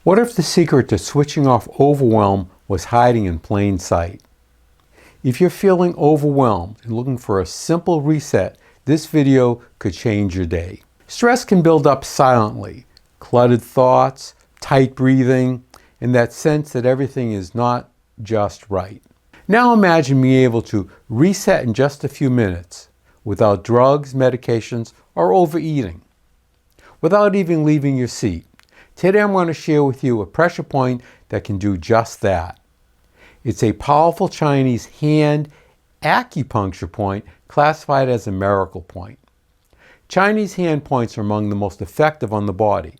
What if the secret to switching off overwhelm was hiding in plain sight? If you're feeling overwhelmed and looking for a simple reset, this video could change your day. Stress can build up silently. Cluttered thoughts, tight breathing, and that sense that everything is not just right. Now imagine being able to reset in just a few minutes without drugs, medications, or overeating, without even leaving your seat. Today I'm going to share with you a pressure point that can do just that. It's a powerful Chinese hand acupuncture point classified as a miracle point. Chinese hand points are among the most effective on the body.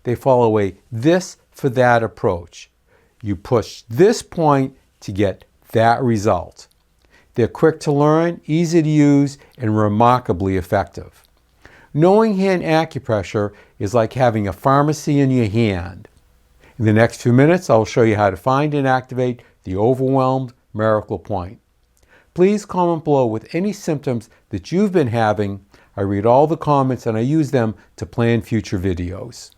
They follow a this for that approach. You push this point to get that result. They're quick to learn, easy to use, and remarkably effective. Knowing hand acupressure is like having a pharmacy in your hand. In the next few minutes, I will show you how to find and activate the overwhelmed miracle point. Please comment below with any symptoms that you've been having. I read all the comments and I use them to plan future videos.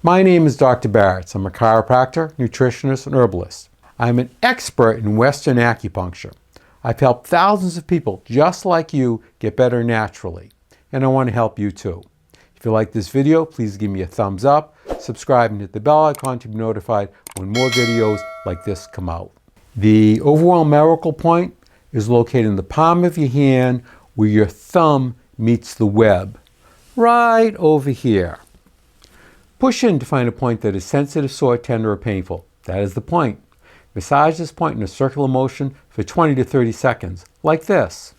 My name is Dr. Barretts. I'm a chiropractor, nutritionist, and herbalist. I'm an expert in Western acupuncture. I've helped thousands of people just like you get better naturally, and I want to help you too. If you like this video, please give me a thumbs up, subscribe, and hit the bell icon to be notified when more videos like this come out. The overwhelm miracle point is located in the palm of your hand where your thumb meets the web, right over here. Push in to find a point that is sensitive, sore, tender, or painful. That is the point. Massage this point in a circular motion for 20 to 30 seconds, like this.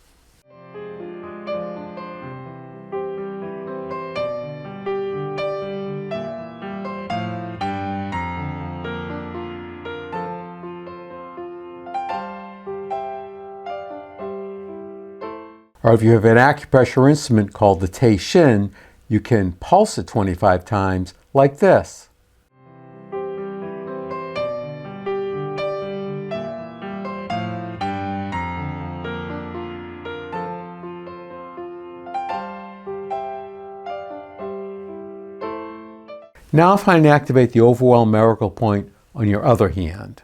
Or if you have an acupressure instrument called the Tei Shin, you can pulse it 25 times like this. Now find and activate the overwhelm miracle point on your other hand.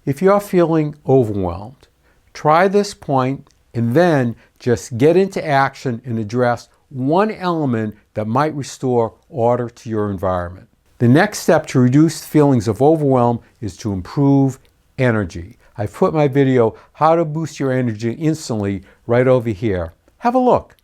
If you're feeling overwhelmed, try this point and then just get into action and address one element that might restore order to your environment. The next step to reduce feelings of overwhelm is to improve energy. I've put my video, How to Boost Your Energy Instantly, right over here. Have a look.